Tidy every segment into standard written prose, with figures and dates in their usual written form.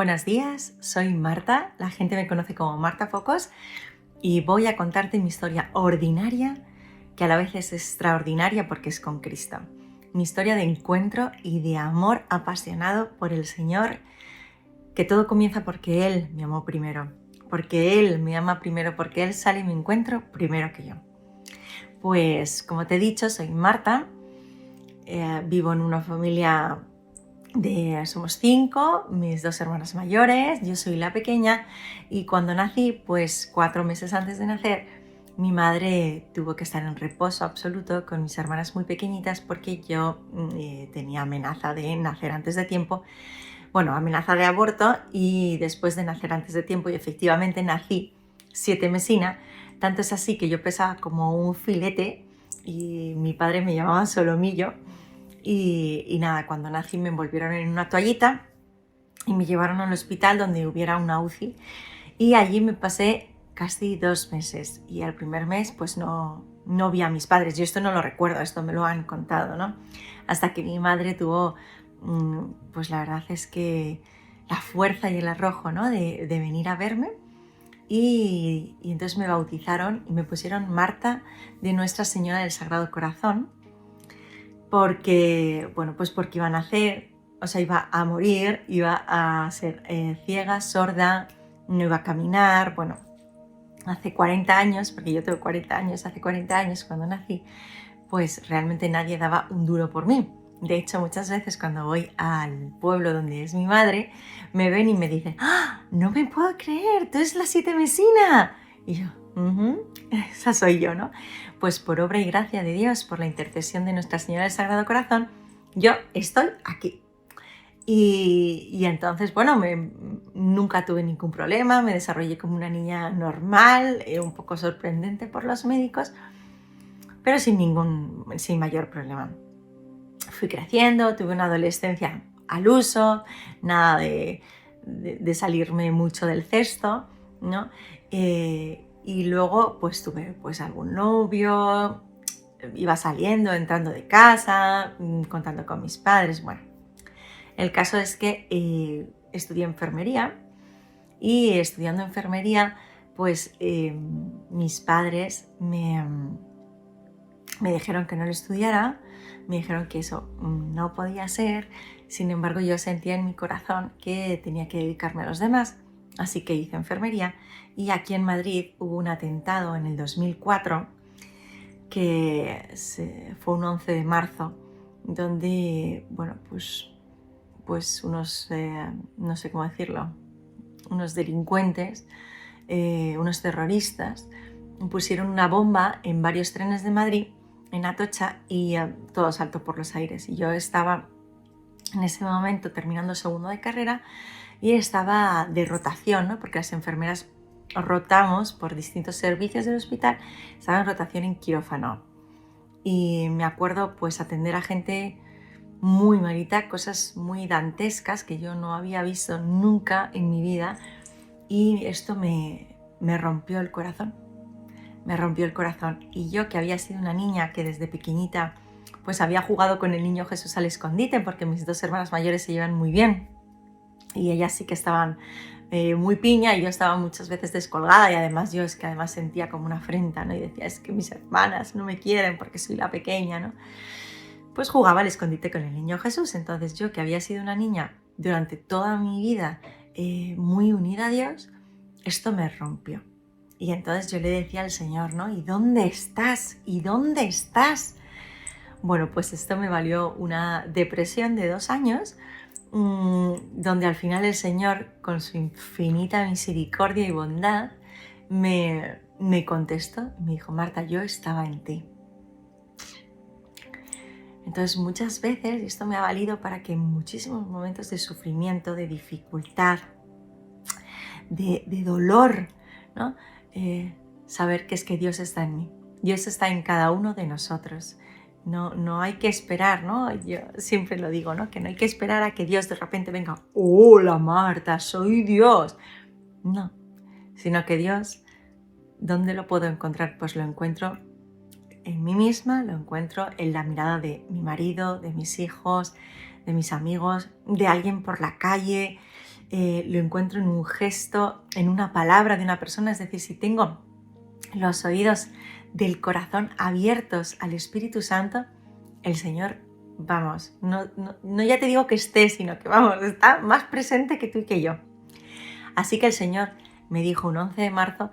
Buenos días, soy Marta, la gente me conoce como Marta Focos y voy a contarte mi historia ordinaria, que a la vez es extraordinaria porque es con Cristo. Mi historia de encuentro y de amor apasionado por el Señor, que todo comienza porque Él me amó primero, porque Él me ama primero, porque Él sale y me encuentro primero que yo. Pues como te he dicho, soy Marta, vivo en una familia somos 5, mis 2 hermanas mayores, yo soy la pequeña y cuando nací, pues 4 meses antes de nacer, mi madre tuvo que estar en reposo absoluto con mis hermanas muy pequeñitas porque yo tenía amenaza de nacer antes de tiempo, bueno, amenaza de aborto y después de nacer antes de tiempo y efectivamente nací 7 mesina, tanto es así que yo pesaba como un filete y mi padre me llamaba Solomillo. Y nada, cuando nací me envolvieron en una toallita y me llevaron al hospital donde hubiera una UCI y allí me pasé casi 2 meses y al primer mes pues no vi a mis padres. Yo esto no lo recuerdo, esto me lo han contado, ¿no? Hasta que mi madre tuvo, pues la verdad es que la fuerza y el arrojo, ¿no? de venir a verme y entonces me bautizaron y me pusieron Marta de Nuestra Señora del Sagrado Corazón. Porque, bueno, pues porque iba a nacer, o sea, iba a morir, iba a ser ciega, sorda, no iba a caminar. Bueno, hace 40 años, porque yo tengo 40 años, hace 40 años cuando nací, pues realmente nadie daba un duro por mí. De hecho, muchas veces cuando voy al pueblo donde es mi madre, me ven y me dicen, ¡ah! No me puedo creer, tú eres la 7 mesina. Y yo, esa soy yo, ¿no? Pues por obra y gracia de Dios, por la intercesión de Nuestra Señora del Sagrado Corazón, yo estoy aquí. Y entonces, bueno, nunca tuve ningún problema, me desarrollé como una niña normal, un poco sorprendente por los médicos, pero sin mayor problema. Fui creciendo, tuve una adolescencia al uso, nada de salirme mucho del cesto, ¿no? Y luego pues tuve pues algún novio, iba saliendo, entrando de casa, contando con mis padres. Bueno, el caso es que estudié enfermería y estudiando enfermería pues mis padres me dijeron que no lo estudiara, me dijeron que eso no podía ser. Sin embargo, yo sentía en mi corazón que tenía que dedicarme a los demás, así que hice enfermería. Y aquí en Madrid hubo un atentado en el 2004, que fue un 11 de marzo, donde, bueno, pues unos, no sé cómo decirlo, unos delincuentes, unos terroristas, pusieron una bomba en varios trenes de Madrid, en Atocha, y todo saltó por los aires. Y yo estaba en ese momento terminando segundo de carrera y estaba de rotación, ¿no? Porque las enfermeras rotamos por distintos servicios del hospital, estaba en rotación en quirófano. Y me acuerdo pues atender a gente muy malita, cosas muy dantescas que yo no había visto nunca en mi vida, y esto me rompió el corazón. Me rompió el corazón. Y yo, que había sido una niña que desde pequeñita pues había jugado con el niño Jesús al escondite, porque mis 2 hermanas mayores se llevan muy bien y ellas sí que estaban muy piña y yo estaba muchas veces descolgada, y además yo es que además sentía como una afrenta, ¿no? Y decía, es que mis hermanas no me quieren porque soy la pequeña, ¿no? Pues jugaba al escondite con el niño Jesús. Entonces yo, que había sido una niña durante toda mi vida muy unida a Dios, esto me rompió. Y entonces yo le decía al Señor, ¿no? ¿Y dónde estás? ¿Y dónde estás? Bueno, pues esto me valió una depresión de 2 años, donde al final el Señor, con su infinita misericordia y bondad, me contestó y me dijo, Marta, yo estaba en ti. Entonces muchas veces, y esto me ha valido para que en muchísimos momentos de sufrimiento, de dificultad, de dolor, ¿no? Saber que es que Dios está en mí, Dios está en cada uno de nosotros. No hay que esperar, ¿no? Yo siempre lo digo, ¿no? Que no hay que esperar a que Dios de repente venga, hola Marta, soy Dios. No, sino que Dios, ¿dónde lo puedo encontrar? Pues lo encuentro en mí misma, lo encuentro en la mirada de mi marido, de mis hijos, de mis amigos, de alguien por la calle, lo encuentro en un gesto, en una palabra de una persona. Es decir, si tengo los oídos del corazón abiertos al Espíritu Santo, el Señor, vamos, no ya te digo que esté, sino que vamos, está más presente que tú y que yo. Así que el Señor me dijo un 11 de marzo,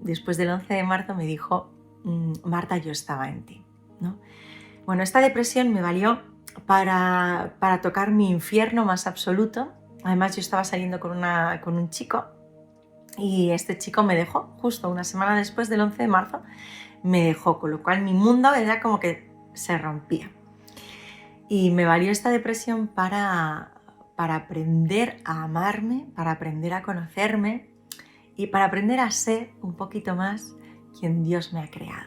después del 11 de marzo me dijo, Marta, yo estaba en ti, ¿no? Bueno, esta depresión me valió para tocar mi infierno más absoluto. Además, yo estaba saliendo con un chico y este chico me dejó justo una semana después del 11 de marzo, me dejó, con lo cual mi mundo era como que se rompía. Y me valió esta depresión para aprender a amarme, para aprender a conocerme y para aprender a ser un poquito más quien Dios me ha creado.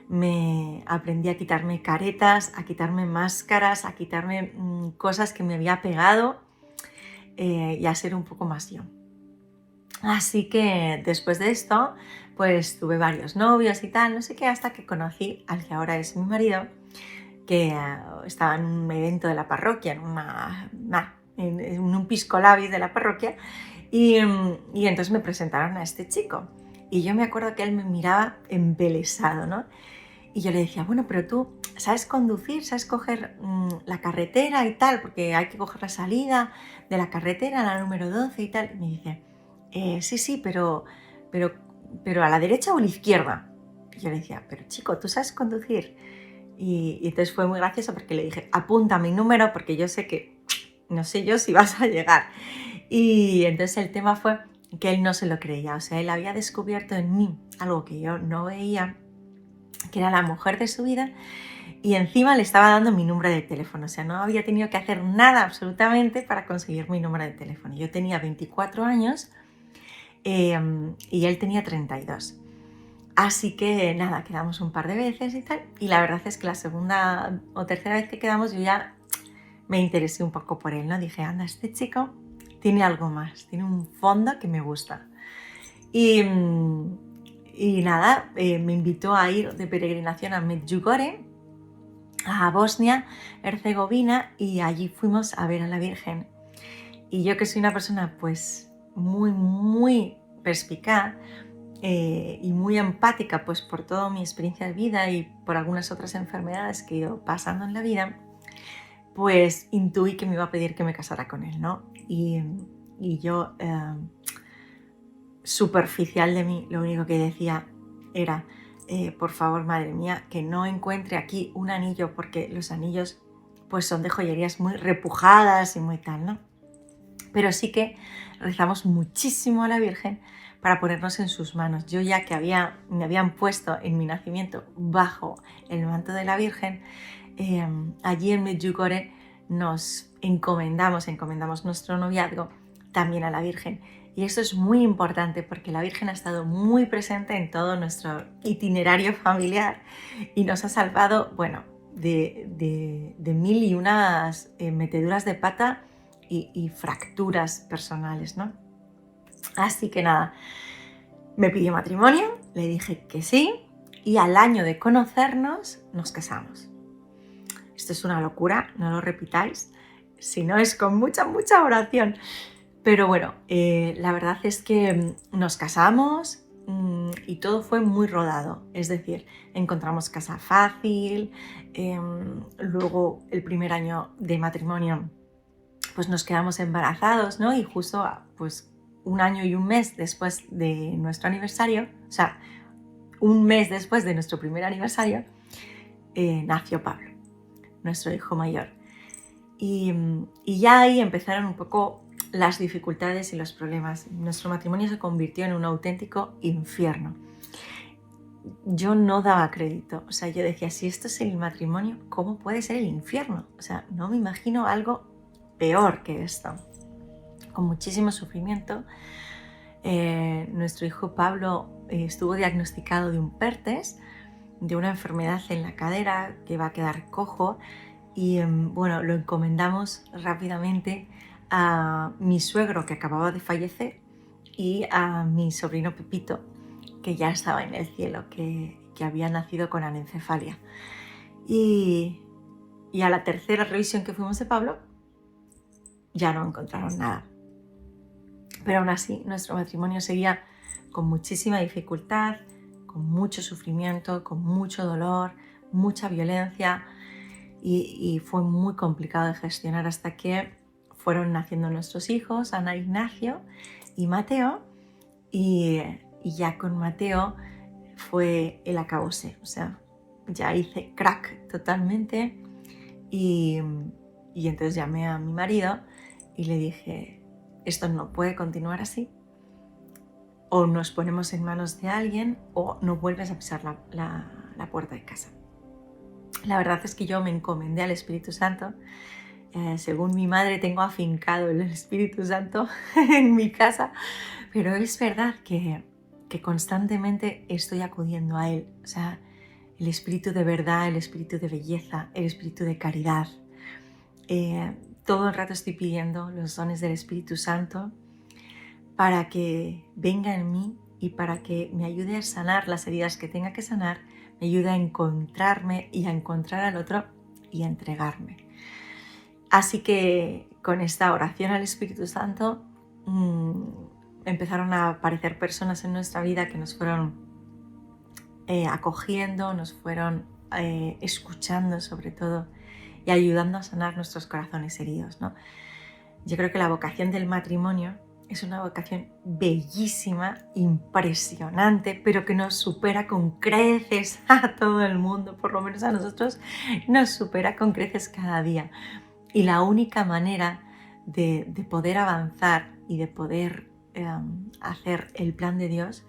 Me aprendí a quitarme caretas, a quitarme máscaras, a quitarme cosas que me había pegado y a ser un poco más yo. Así que después de esto, pues tuve varios novios y tal, no sé qué, hasta que conocí al que ahora es mi marido, que estaba en un evento de la parroquia, en un pisco labis de la parroquia, y entonces me presentaron a este chico. Y yo me acuerdo que él me miraba embelesado, ¿no? Y yo le decía, bueno, pero tú sabes conducir, sabes coger la carretera y tal, porque hay que coger la salida de la carretera, la número 12 y tal. Y me dice, sí, pero a la derecha o a la izquierda. Y yo le decía, pero chico, ¿tú sabes conducir? Y entonces fue muy gracioso porque le dije, apunta mi número porque yo sé que, no sé yo si vas a llegar. Y entonces el tema fue que él no se lo creía, o sea, él había descubierto en mí algo que yo no veía, que era la mujer de su vida, y encima le estaba dando mi número de teléfono, o sea, no había tenido que hacer nada absolutamente para conseguir mi número de teléfono. Yo tenía 24 años y él tenía 32. Así que nada, quedamos un par de veces y tal, y la verdad es que la segunda o tercera vez que quedamos yo ya me interesé un poco por él, ¿no? Dije, anda, este chico tiene algo más, tiene un fondo que me gusta. Y nada, me invitó a ir de peregrinación a Medjugorje, a Bosnia, Herzegovina, y allí fuimos a ver a la Virgen. Y yo, que soy una persona pues muy, muy perspicaz y muy empática pues por toda mi experiencia de vida y por algunas otras enfermedades que he ido pasando en la vida, pues intuí que me iba a pedir que me casara con él, ¿no? Y yo, superficial de mí, lo único que decía era, por favor, madre mía, que no encuentre aquí un anillo, porque los anillos pues son de joyerías muy repujadas y muy tal, ¿no? Pero sí que rezamos muchísimo a la Virgen para ponernos en sus manos. Yo, ya que me habían puesto en mi nacimiento bajo el manto de la Virgen, allí en Medjugorje nos encomendamos nuestro noviazgo también a la Virgen. Y eso es muy importante porque la Virgen ha estado muy presente en todo nuestro itinerario familiar y nos ha salvado, bueno, de mil y unas meteduras de pata y fracturas personales, ¿no? Así que nada, me pidió matrimonio, le dije que sí, y al año de conocernos nos casamos. Esto es una locura, no lo repitáis, si no es con mucha, mucha oración. Pero bueno, la verdad es que nos casamos y todo fue muy rodado. Es decir, encontramos casa fácil, luego el primer año de matrimonio pues nos quedamos embarazados, ¿no? Y justo pues un año y un mes después de nuestro aniversario, o sea, un mes después de nuestro primer aniversario, nació Pablo, nuestro hijo mayor. Y ya ahí empezaron un poco las dificultades y los problemas. Nuestro matrimonio se convirtió en un auténtico infierno. Yo no daba crédito, o sea, yo decía, si esto es el matrimonio, ¿cómo puede ser el infierno? O sea, no me imagino algo peor que esto. Con muchísimo sufrimiento, nuestro hijo Pablo estuvo diagnosticado de un PERTES, de una enfermedad en la cadera que va a quedar cojo, y bueno, lo encomendamos rápidamente a mi suegro, que acababa de fallecer, y a mi sobrino Pepito, que ya estaba en el cielo, que había nacido con anencefalia. Y a la tercera revisión que fuimos de Pablo, ya no encontraron nada. Pero aún así, nuestro matrimonio seguía con muchísima dificultad, con mucho sufrimiento, con mucho dolor, mucha violencia, y fue muy complicado de gestionar hasta que fueron naciendo nuestros hijos, Ana, Ignacio y Mateo, y ya con Mateo fue el acabose, o sea, ya hice crack totalmente, y entonces llamé a mi marido y le dije, esto no puede continuar así, o nos ponemos en manos de alguien o no vuelves a pisar la puerta de casa. La verdad es que yo me encomendé al Espíritu Santo. Según mi madre tengo afincado el Espíritu Santo en mi casa, pero es verdad que constantemente estoy acudiendo a Él. O sea, el Espíritu de verdad, el Espíritu de belleza, el Espíritu de caridad. Todo el rato estoy pidiendo los dones del Espíritu Santo para que venga en mí y para que me ayude a sanar las heridas que tenga que sanar, me ayude a encontrarme y a encontrar al otro y a entregarme. Así que con esta oración al Espíritu Santo empezaron a aparecer personas en nuestra vida que nos fueron acogiendo, nos fueron escuchando sobre todo y ayudando a sanar nuestros corazones heridos, ¿no? Yo creo que la vocación del matrimonio es una vocación bellísima, impresionante, pero que nos supera con creces a todo el mundo, por lo menos a nosotros nos supera con creces cada día. Y la única manera de poder avanzar y de poder hacer el plan de Dios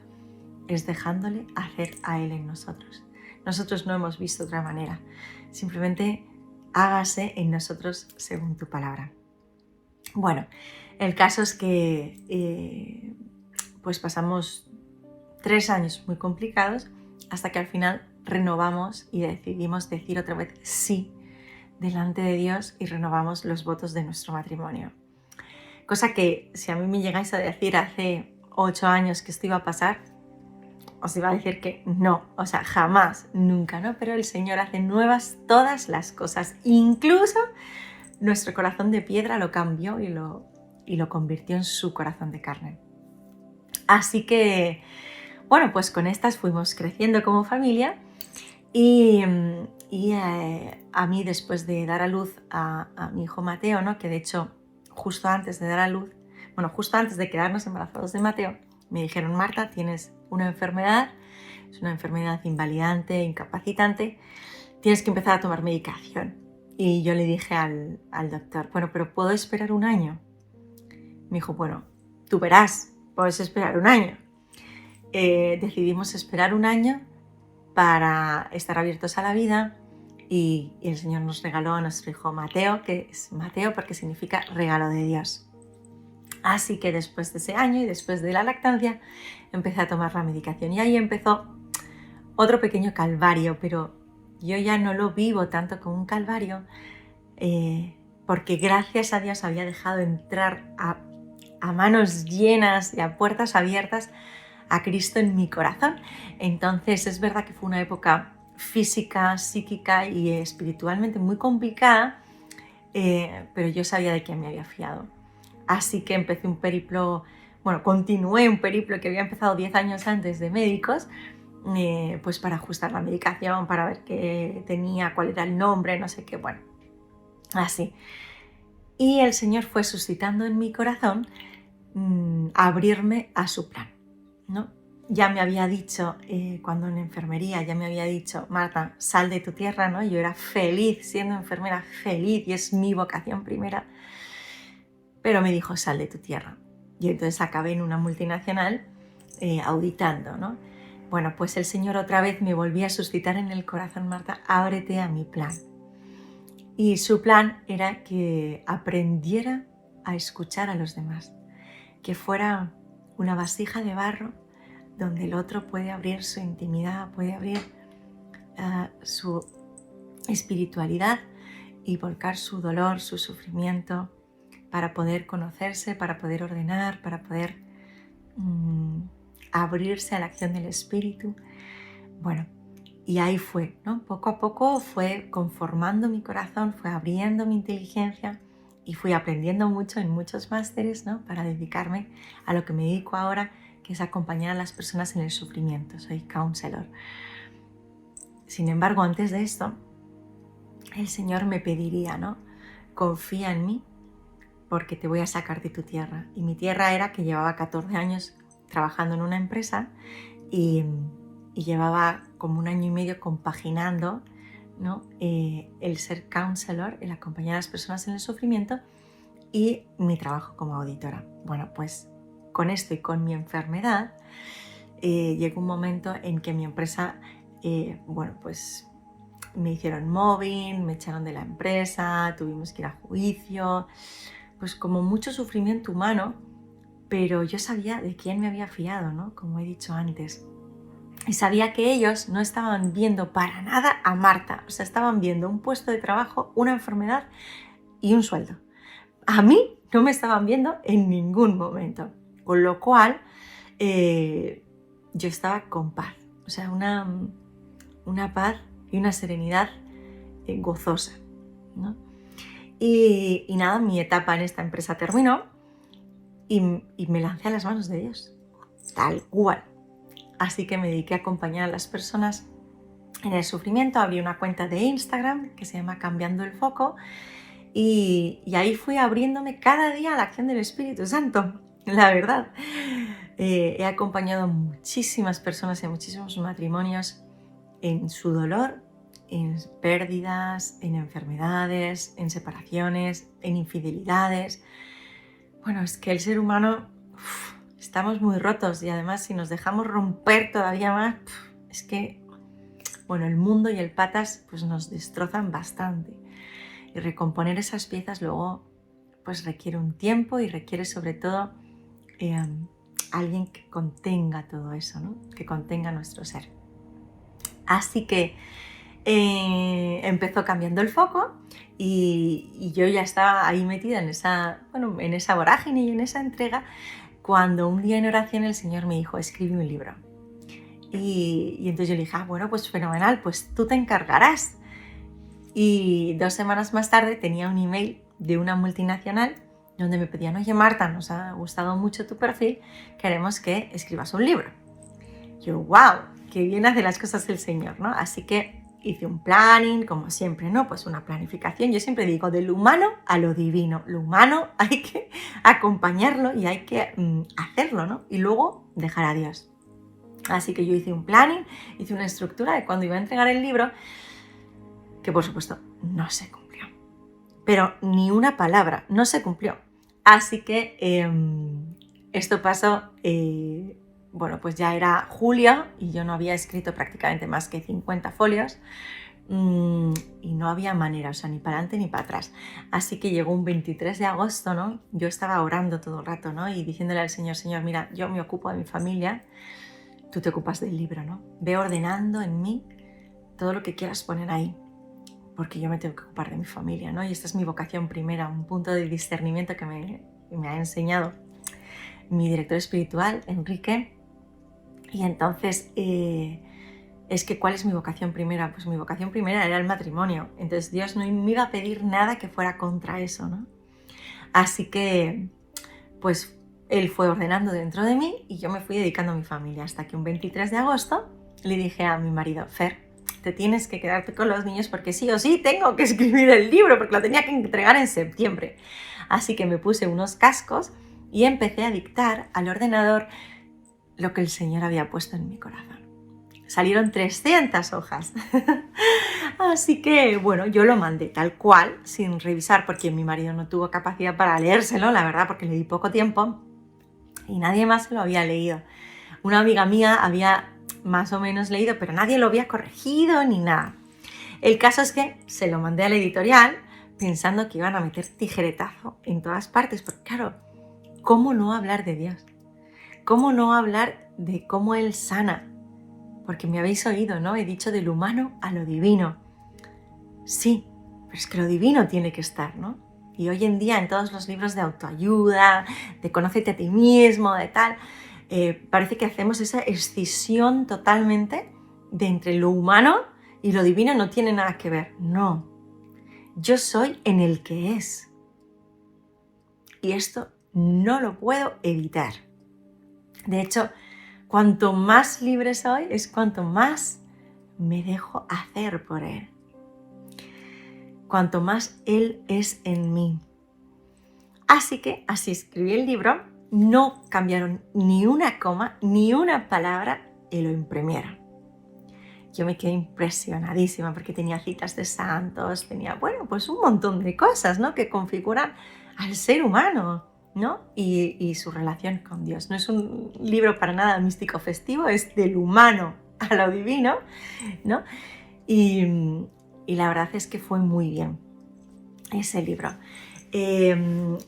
es dejándole hacer a Él en nosotros. Nosotros no hemos visto otra manera. Simplemente hágase en nosotros según tu palabra. Bueno, el caso es que pues pasamos 3 años muy complicados hasta que al final renovamos y decidimos decir otra vez sí delante de Dios y renovamos los votos de nuestro matrimonio. Cosa que si a mí me llegáis a decir hace 8 años que esto iba a pasar, os iba a decir que no, o sea, jamás, nunca, ¿no? Pero el Señor hace nuevas todas las cosas, incluso nuestro corazón de piedra lo cambió y lo convirtió en su corazón de carne. Así que, bueno, pues con estas fuimos creciendo como familia y a mí, después de dar a luz a mi hijo Mateo, ¿no? Que de hecho justo antes de dar a luz, bueno, justo antes de quedarnos embarazados de Mateo, me dijeron, Marta, tienes una enfermedad, es una enfermedad invalidante, incapacitante, tienes que empezar a tomar medicación. Y yo le dije al doctor, bueno, pero ¿puedo esperar 1 año? Me dijo, bueno, tú verás, puedes esperar 1 año. Decidimos esperar 1 año para estar abiertos a la vida y el Señor nos regaló a nuestro hijo Mateo, que es Mateo porque significa regalo de Dios. Así que después de ese año y después de la lactancia empecé a tomar la medicación y ahí empezó otro pequeño calvario, pero yo ya no lo vivo tanto como un calvario porque gracias a Dios había dejado entrar a manos llenas y a puertas abiertas a Cristo en mi corazón. Entonces es verdad que fue una época física, psíquica y espiritualmente muy complicada, pero yo sabía de quién me había fiado. Así que empecé un periplo, bueno, continué un periplo que había empezado 10 años antes de médicos, pues para ajustar la medicación, para ver qué tenía, cuál era el nombre, no sé qué, bueno, así. Y el Señor fue suscitando en mi corazón abrirme a su plan, ¿no? Ya me había dicho, cuando en enfermería, ya me había dicho, Marta, sal de tu tierra, ¿no? Yo era feliz siendo enfermera, feliz, y es mi vocación primera, pero me dijo, sal de tu tierra. Y entonces acabé en una multinacional auditando, ¿no? Bueno, pues el Señor otra vez me volvía a suscitar en el corazón, Marta, ábrete a mi plan. Y su plan era que aprendiera a escuchar a los demás, que fuera una vasija de barro donde el otro puede abrir su intimidad, puede abrir su espiritualidad y volcar su dolor, su sufrimiento, para poder conocerse, para poder ordenar, para poder abrirse a la acción del Espíritu. Bueno, y ahí fue, ¿no? Poco a poco fue conformando mi corazón, fue abriendo mi inteligencia y fui aprendiendo mucho en muchos másteres, ¿no? Para dedicarme a lo que me dedico ahora, que es acompañar a las personas en el sufrimiento. Soy counselor. Sin embargo, antes de esto, el Señor me pediría, ¿no? Confía en mí porque te voy a sacar de tu tierra. Y mi tierra era que llevaba 14 años trabajando en una empresa y llevaba como 1 año y medio compaginando, ¿no? El ser counselor, el acompañar a las personas en el sufrimiento y mi trabajo como auditora. Bueno, pues con esto y con mi enfermedad llegó un momento en que mi empresa, bueno, pues me hicieron mobbing, me echaron de la empresa, tuvimos que ir a juicio, pues como mucho sufrimiento humano, pero yo sabía de quién me había fiado, ¿no? Como he dicho antes. Y sabía que ellos no estaban viendo para nada a Marta, o sea, estaban viendo un puesto de trabajo, una enfermedad y un sueldo. A mí no me estaban viendo en ningún momento, con lo cual yo estaba con paz, o sea, una paz y una serenidad gozosa, ¿no? Y nada, mi etapa en esta empresa terminó y me lancé a las manos de Dios, tal cual. Así que me dediqué a acompañar a las personas en el sufrimiento, abrí una cuenta de Instagram que se llama Cambiando el Foco y ahí fui abriéndome cada día a la acción del Espíritu Santo, la verdad. He acompañado a muchísimas personas en muchísimos matrimonios en su dolor, en pérdidas, en enfermedades, en separaciones, en infidelidades. Bueno, es que el ser humano estamos muy rotos y además si nos dejamos romper todavía más, es que, bueno, el mundo y el patas pues nos destrozan bastante. Y recomponer esas piezas luego pues requiere un tiempo y requiere sobre todo alguien que contenga todo eso, ¿no? Que contenga nuestro ser. Así que empezó Cambiando el Foco y yo ya estaba ahí metida en esa vorágine y en esa entrega cuando un día en oración el Señor me dijo, escribe un libro. Y entonces yo le dije, bueno, pues fenomenal, pues tú te encargarás. Y 2 semanas más tarde tenía un email de una multinacional donde me pedían, oye Marta, nos ha gustado mucho tu perfil, queremos que escribas un libro. Yo, wow, qué bien hace las cosas el Señor, ¿no? Así que hice un planning, como siempre, ¿no? Pues una planificación. Yo siempre digo, de lo humano a lo divino. Lo humano hay que acompañarlo y hay que hacerlo, ¿no? Y luego dejar a Dios. Así que yo hice un planning, hice una estructura de cuando iba a entregar el libro, que por supuesto no se cumplió. Pero ni una palabra, no se cumplió. Así que esto pasó... bueno, pues ya era julio y yo no había escrito prácticamente más que 50 folios y no había manera, o sea, ni para adelante ni para atrás. Así que llegó un 23 de agosto, ¿no? Yo estaba orando todo el rato, ¿no? Y diciéndole al Señor, Señor, mira, yo me ocupo de mi familia, tú te ocupas del libro, ¿no? Ve ordenando en mí todo lo que quieras poner ahí, porque yo me tengo que ocupar de mi familia, ¿no? Y esta es mi vocación primera, un punto de discernimiento que me ha enseñado mi director espiritual, Enrique. Y entonces, es que ¿cuál es mi vocación primera? Pues mi vocación primera era el matrimonio. Entonces Dios no me iba a pedir nada que fuera contra eso, ¿no? Así que, pues, Él fue ordenando dentro de mí y yo me fui dedicando a mi familia. Hasta que un 23 de agosto le dije a mi marido, Fer, te tienes que quedarte con los niños porque sí o sí tengo que escribir el libro porque lo tenía que entregar en septiembre. Así que me puse unos cascos y empecé a dictar al ordenador lo que el Señor había puesto en mi corazón. Salieron 300 hojas. Así que, bueno, yo lo mandé tal cual, sin revisar, porque mi marido no tuvo capacidad para leérselo, la verdad, porque le di poco tiempo y nadie más se lo había leído. Una amiga mía había más o menos leído, pero nadie lo había corregido ni nada. El caso es que se lo mandé a la editorial pensando que iban a meter tijeretazo en todas partes, porque claro, ¿cómo no hablar de Dios? ¿Cómo no hablar de cómo Él sana? Porque me habéis oído, ¿no? He dicho de lo humano a lo divino. Sí, pero es que lo divino tiene que estar, ¿no? Y hoy en día en todos los libros de autoayuda, de conócete a ti mismo, de tal, parece que hacemos esa escisión totalmente de entre lo humano y lo divino no tiene nada que ver. No, yo soy en el que es. y esto no lo puedo evitar. De hecho, cuanto más libre soy, es cuanto más me dejo hacer por Él. Cuanto más Él es en mí. Así que así escribí el libro, no cambiaron ni una coma, ni una palabra y lo imprimieron. Yo me quedé impresionadísima porque tenía citas de santos, tenía, bueno, pues un montón de cosas, ¿no?, que configuran al ser humano, ¿no?, y su relación con Dios. No es un libro para nada místico festivo, es del humano a lo divino, ¿no? Y la verdad es que fue muy bien ese libro.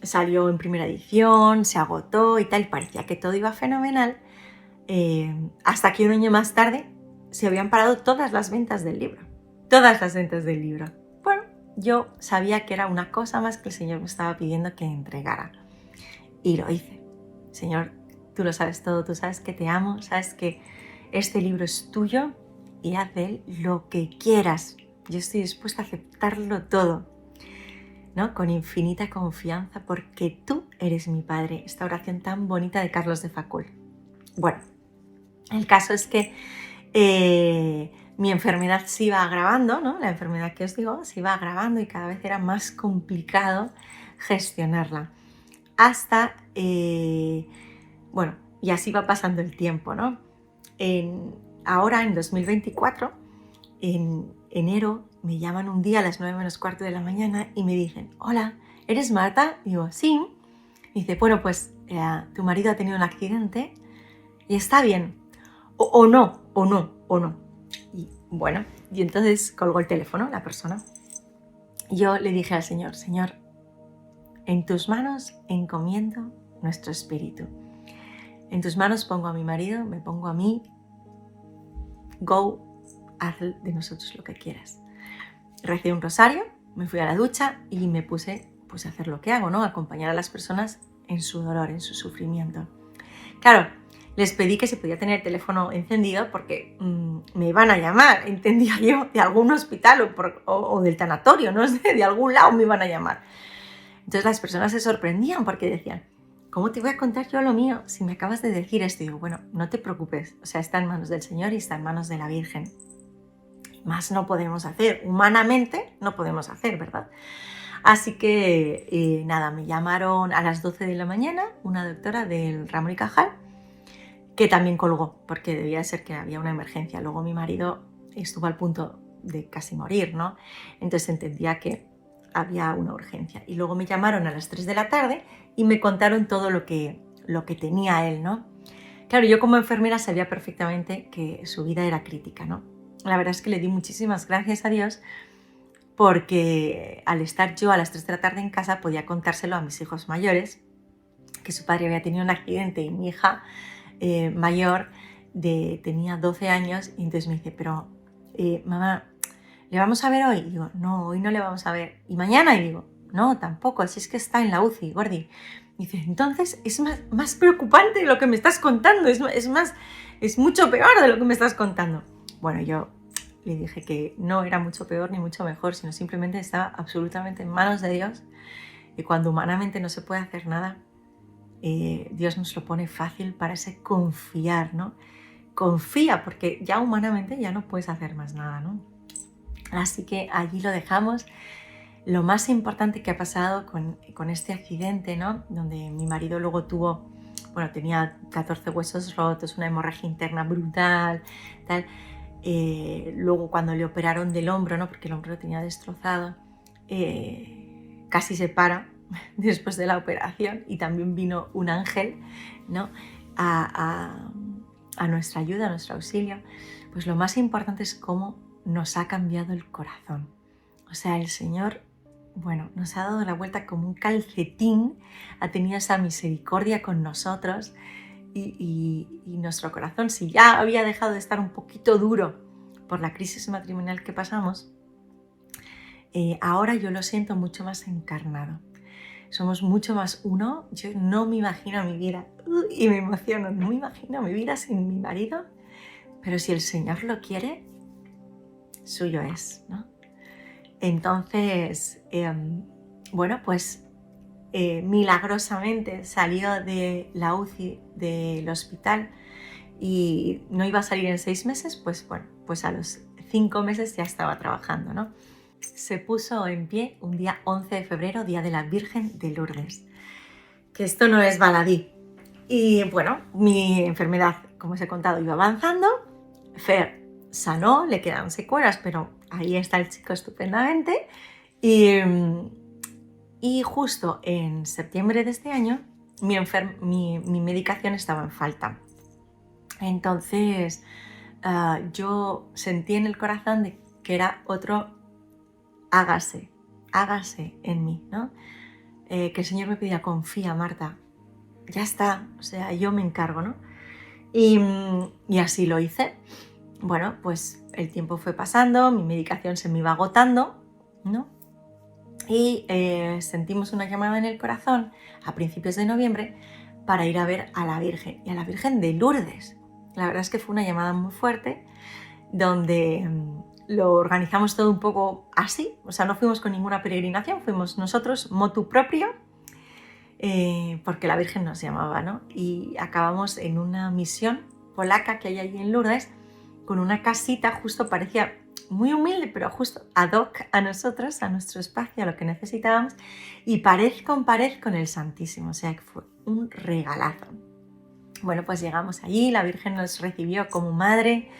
Salió en primera edición, se agotó y tal, parecía que todo iba fenomenal, hasta que un año más tarde se habían parado todas las ventas del libro. Todas las ventas del libro. Bueno, yo sabía que era una cosa más que el Señor me estaba pidiendo que entregara. Y lo hice. Señor, tú lo sabes todo, tú sabes que te amo, sabes que este libro es tuyo y haz de él lo que quieras. Yo estoy dispuesta a aceptarlo todo, ¿no?, con infinita confianza, porque tú eres mi Padre. Esta oración tan bonita de Carlos de Facul. Bueno, el caso es que mi enfermedad se iba agravando, ¿no? La enfermedad que os digo se iba agravando y cada vez era más complicado gestionarla. Hasta, bueno, y así va pasando el tiempo, ¿no? Ahora, en 2024, en enero, me llaman un día a las 9 menos cuarto de la mañana y me dicen, hola, ¿eres Marta? Digo, sí. Y dice, bueno, pues tu marido ha tenido un accidente y está bien. O no. Y bueno, y entonces colgó el teléfono la persona. Yo le dije al Señor, Señor, en tus manos encomiendo nuestro espíritu. En tus manos pongo a mi marido, me pongo a mí. Go, haz de nosotros lo que quieras. Recé un rosario, me fui a la ducha y me puse pues, a hacer lo que hago, ¿no? Acompañar a las personas en su dolor, en su sufrimiento. Claro, les pedí que se podía tener el teléfono encendido porque me iban a llamar, entendía yo, de algún hospital o del tanatorio, no sé, de algún lado me iban a llamar. Entonces las personas se sorprendían porque decían, ¿cómo te voy a contar yo lo mío si me acabas de decir esto? Y digo, bueno, no te preocupes, o sea, está en manos del Señor y está en manos de la Virgen. Más no podemos hacer, humanamente no podemos hacer, ¿verdad? Así que nada, me llamaron a las 12 de la mañana una doctora del Ramón y Cajal, que también colgó, porque debía ser que había una emergencia. Luego mi marido estuvo al punto de casi morir, ¿no? Entonces entendía que había una urgencia. Y luego me llamaron a las 3 de la tarde y me contaron todo lo que tenía él, ¿no? Claro, yo como enfermera sabía perfectamente que su vida era crítica, ¿no? La verdad es que le di muchísimas gracias a Dios porque al estar yo a las 3 de la tarde en casa podía contárselo a mis hijos mayores, que su padre había tenido un accidente y mi hija mayor tenía 12 años y entonces me dice, pero mamá, ¿le vamos a ver hoy? Y digo, no, hoy no le vamos a ver. ¿Y mañana? Y digo, no, tampoco, si es que está en la UCI, Gordi. Y dice, entonces es más preocupante de lo que me estás contando, es mucho peor de lo que me estás contando. Bueno, yo le dije que no era mucho peor ni mucho mejor, sino simplemente estaba absolutamente en manos de Dios y cuando humanamente no se puede hacer nada, Dios nos lo pone fácil para ese confiar, ¿no? Confía, porque ya humanamente ya no puedes hacer más nada, ¿no? Así que allí lo dejamos. Lo más importante que ha pasado con este accidente, ¿no? Donde mi marido luego tenía 14 huesos rotos, una hemorragia interna brutal, tal. Luego cuando le operaron del hombro, ¿no? Porque el hombro lo tenía destrozado, casi se para después de la operación y también vino un ángel, ¿no? a nuestra ayuda, a nuestro auxilio. Pues lo más importante es cómo nos ha cambiado el corazón. O sea, el Señor, bueno, nos ha dado la vuelta como un calcetín, ha tenido esa misericordia con nosotros y nuestro corazón, si ya había dejado de estar un poquito duro por la crisis matrimonial que pasamos, ahora yo lo siento mucho más encarnado. Somos mucho más uno. Yo no me imagino mi vida, y me emociono, no me imagino mi vida sin mi marido, pero si el Señor lo quiere, suyo es, ¿no? Entonces, bueno, pues milagrosamente salió de la UCI del hospital y no iba a salir en 6 meses, pues bueno, pues a los 5 meses ya estaba trabajando, ¿no? Se puso en pie un día 11 de febrero, Día de la Virgen de Lourdes. Que esto no es baladí. Y bueno, mi enfermedad, como os he contado, iba avanzando. Fer sanó, le quedaron secuelas, pero ahí está el chico estupendamente. Y justo en septiembre de este año, mi medicación estaba en falta. Entonces, yo sentí en el corazón de que era otro hágase en mí, ¿no? Que el Señor me pedía, confía, Marta, ya está, o sea, yo me encargo, ¿no? Y así lo hice. Bueno, pues el tiempo fue pasando, mi medicación se me iba agotando, ¿no? Y sentimos una llamada en el corazón a principios de noviembre para ir a ver a la Virgen, y a la Virgen de Lourdes. La verdad es que fue una llamada muy fuerte, donde lo organizamos todo un poco así, o sea, no fuimos con ninguna peregrinación, fuimos nosotros, motu propio, porque la Virgen nos llamaba, ¿no? Y acabamos en una misión polaca que hay allí en Lourdes, con una casita, justo parecía muy humilde, pero justo ad hoc a nosotros, a nuestro espacio, a lo que necesitábamos, y pared con el Santísimo, o sea que fue un regalazo. Bueno, pues llegamos allí, la Virgen nos recibió como madre,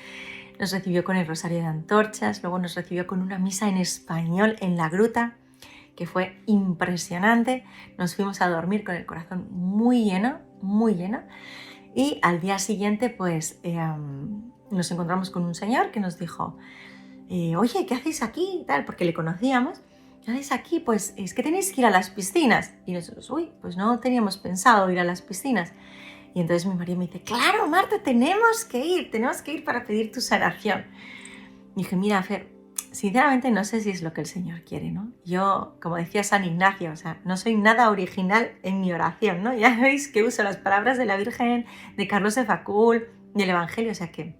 nos recibió con el rosario de antorchas, luego nos recibió con una misa en español en la gruta, que fue impresionante. Nos fuimos a dormir con el corazón muy lleno, y al día siguiente pues nos encontramos con un señor que nos dijo, oye, ¿qué hacéis aquí? Y tal, porque le conocíamos. ¿Qué hacéis aquí? Pues es que tenéis que ir a las piscinas. Y nosotros, pues no teníamos pensado ir a las piscinas. Y entonces mi marido me dice, claro, Marta, tenemos que ir para pedir tu sanación. Y dije, mira, Fer, sinceramente no sé si es lo que el Señor quiere, ¿no? Yo, como decía San Ignacio, o sea, no soy nada original en mi oración, ¿no? Ya veis que uso las palabras de la Virgen, de Carlos de Facul, del Evangelio, o sea que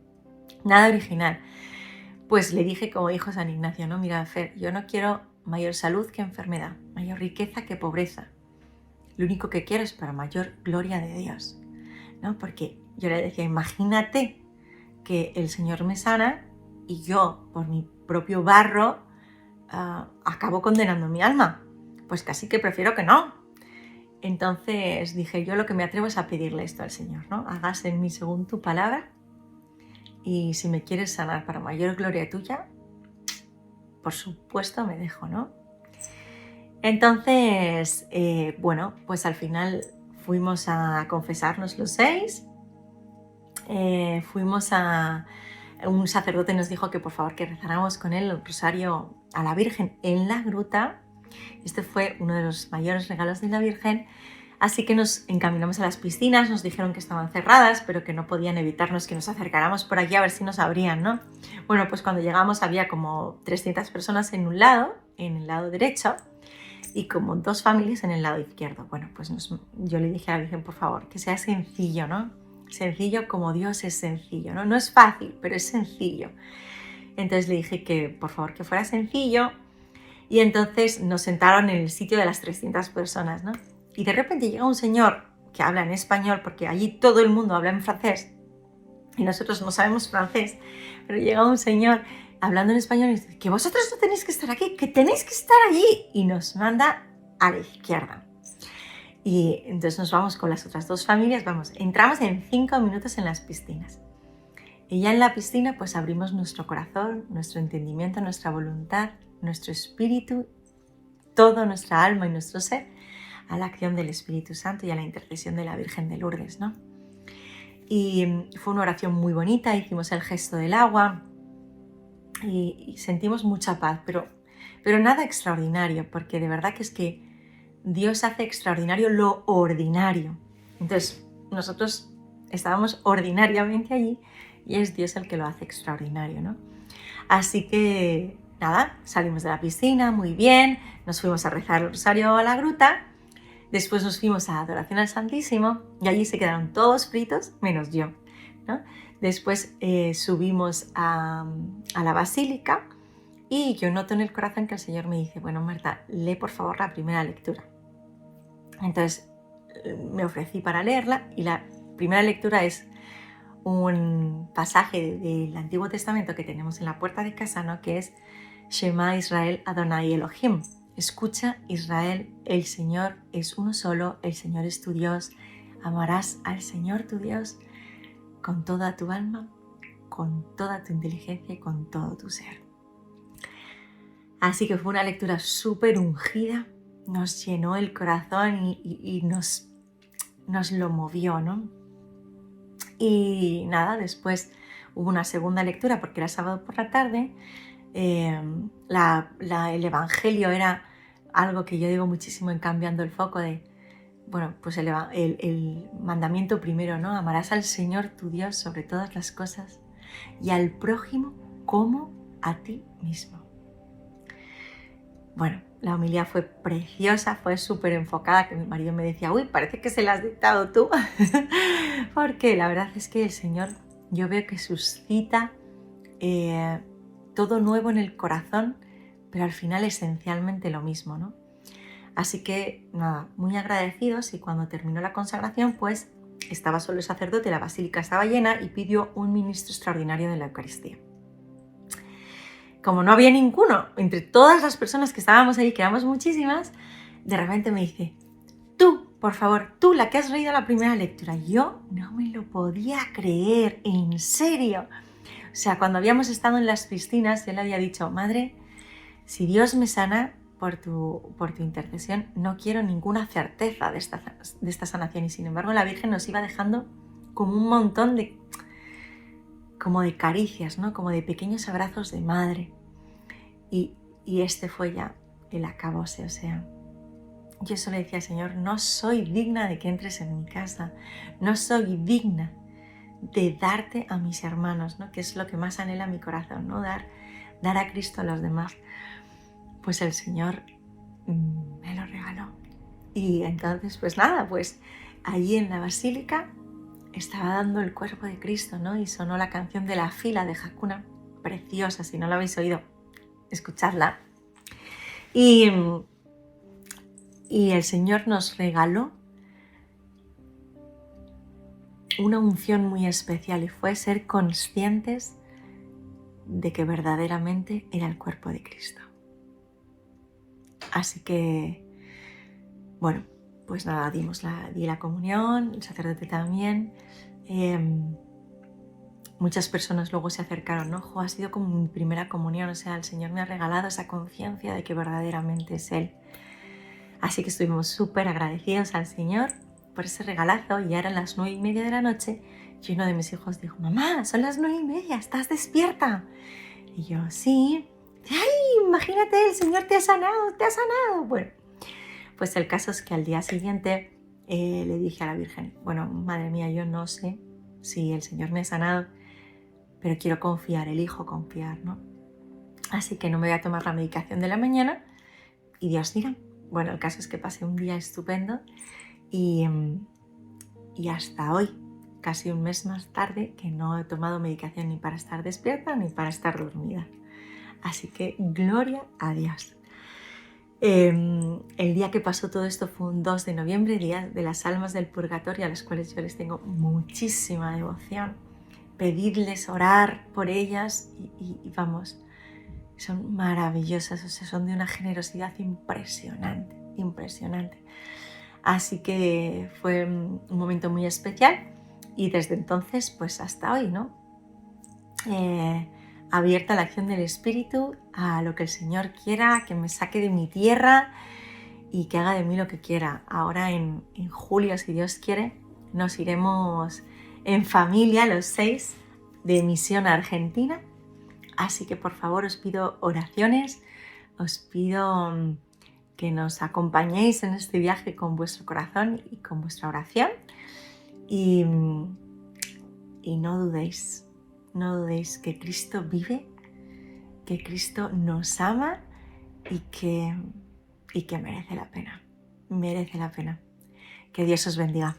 nada original. Pues le dije, como dijo San Ignacio, no, mira, Fer, yo no quiero mayor salud que enfermedad, mayor riqueza que pobreza. Lo único que quiero es para mayor gloria de Dios, ¿no? Porque yo le decía, imagínate que el Señor me sana y yo, por mi propio barro, acabo condenando mi alma. Pues casi que prefiero que no. Entonces dije, yo lo que me atrevo es a pedirle esto al Señor, ¿no? Hágase en mí según tu palabra, y si me quieres sanar para mayor gloria tuya, por supuesto me dejo, ¿no? Entonces, bueno, pues al final fuimos a confesarnos los 6, fuimos a... Un sacerdote nos dijo que por favor que rezáramos con él el rosario a la Virgen en la gruta. Este fue uno de los mayores regalos de la Virgen. Así que nos encaminamos a las piscinas, nos dijeron que estaban cerradas, pero que no podían evitarnos que nos acercáramos por allí a ver si nos abrían, ¿no? Bueno, pues cuando llegamos había como 300 personas en un lado, en el lado derecho, y como 2 familias en el lado izquierdo. Bueno, pues yo le dije a la Virgen, por favor, que sea sencillo, ¿no? Sencillo como Dios es sencillo, ¿no? No es fácil, pero es sencillo. Entonces le dije que, por favor, que fuera sencillo, y entonces nos sentaron en el sitio de las 300 personas, ¿no? Y de repente llega un señor que habla en español, porque allí todo el mundo habla en francés, y nosotros no sabemos francés, pero llega un señor hablando en español y dice, que vosotros no tenéis que estar aquí, que tenéis que estar allí, y nos manda a la izquierda. Y entonces nos vamos con las otras 2 familias, entramos en 5 minutos en las piscinas. Y ya en la piscina pues abrimos nuestro corazón, nuestro entendimiento, nuestra voluntad, nuestro espíritu, toda nuestra alma y nuestro ser a la acción del Espíritu Santo y a la intercesión de la Virgen de Lourdes, ¿no? Y fue una oración muy bonita, hicimos el gesto del agua y sentimos mucha paz, pero nada extraordinario, porque de verdad que es que Dios hace extraordinario lo ordinario. Entonces, nosotros estábamos ordinariamente allí y es Dios el que lo hace extraordinario, ¿no? Así que, nada, salimos de la piscina, muy bien, nos fuimos a rezar el rosario a la gruta, después nos fuimos a adoración al Santísimo y allí se quedaron todos fritos, menos yo, ¿no? Después subimos a la basílica y yo noto en el corazón que el Señor me dice, bueno, Marta, lee por favor la primera lectura. Entonces me ofrecí para leerla y la primera lectura es un pasaje del Antiguo Testamento que tenemos en la puerta de casa, ¿no? Que es Shema Israel Adonai Elohim. Escucha Israel, el Señor es uno solo, el Señor es tu Dios. Amarás al Señor tu Dios con toda tu alma, con toda tu inteligencia y con todo tu ser. Así que fue una lectura súper ungida, nos llenó el corazón y nos lo movió, ¿no? Y nada, después hubo una segunda lectura porque era sábado por la tarde. El Evangelio era algo que yo digo muchísimo en Cambiando el Foco de, bueno, pues el mandamiento primero, ¿no? Amarás al Señor tu Dios sobre todas las cosas y al prójimo como a ti mismo. Bueno, la homilía fue preciosa, fue súper enfocada, que mi marido me decía, uy, parece que se la has dictado tú, porque la verdad es que el Señor, yo veo que suscita todo nuevo en el corazón, pero al final esencialmente lo mismo, ¿no? Así que, nada, muy agradecidos y cuando terminó la consagración, pues estaba solo el sacerdote, la basílica estaba llena y pidió un ministro extraordinario de la Eucaristía. Como no había ninguno, entre todas las personas que estábamos ahí, que éramos muchísimas, de repente me dice, tú, por favor, tú, la que has leído la primera lectura. Yo no me lo podía creer, en serio. O sea, cuando habíamos estado en las piscinas, yo le había dicho, madre, si Dios me sana por tu intercesión, no quiero ninguna certeza de esta sanación. Y sin embargo, la Virgen nos iba dejando como un montón de caricias, ¿no? Como de pequeños abrazos de madre. Y este fue ya el acabose, o sea, yo solo decía, Señor, no soy digna de que entres en mi casa, no soy digna de darte a mis hermanos, ¿no? Que es lo que más anhela mi corazón, ¿no? Dar a Cristo a los demás. Pues el Señor me lo regaló. Y entonces, pues nada, pues allí en la basílica estaba dando el cuerpo de Cristo, ¿no? Y sonó la canción de La Fila de Hakuna, preciosa, si no la habéis oído, escuchadla. Y el Señor nos regaló una unción muy especial y fue ser conscientes de que verdaderamente era el cuerpo de Cristo. Así que, bueno, pues nada, di la comunión, el sacerdote también. Muchas personas luego se acercaron, ¿no? Ha sido como mi primera comunión, o sea, el Señor me ha regalado esa conciencia de que verdaderamente es Él. Así que estuvimos súper agradecidos al Señor por ese regalazo y ya eran las 9:30 de la noche y uno de mis hijos dijo, mamá, son las 9:30, ¿estás despierta? Y yo, sí. ¡Ay, imagínate, el Señor te ha sanado, te ha sanado! Bueno, pues el caso es que al día siguiente le dije a la Virgen, bueno, madre mía, yo no sé si el Señor me ha sanado, pero quiero confiar, elijo confiar, ¿no? Así que no me voy a tomar la medicación de la mañana y Dios dirá. Bueno, el caso es que pasé un día estupendo y hasta hoy, casi un mes más tarde, que no he tomado medicación ni para estar despierta ni para estar dormida. Así que gloria a Dios. El día que pasó todo esto fue un 2 de noviembre, día de las almas del purgatorio, a las cuales yo les tengo muchísima devoción. Pedirles, orar por ellas y vamos, son maravillosas, o sea, son de una generosidad impresionante, impresionante. Así que fue un momento muy especial y desde entonces, pues hasta hoy, ¿no? Abierta a la acción del Espíritu, a lo que el Señor quiera, que me saque de mi tierra y que haga de mí lo que quiera. Ahora en julio, si Dios quiere, nos iremos en familia los 6 de misión a Argentina. Así que por favor os pido oraciones, os pido que nos acompañéis en este viaje con vuestro corazón y con vuestra oración. Y no dudéis que Cristo vive, que Cristo nos ama y que merece la pena. Que Dios os bendiga.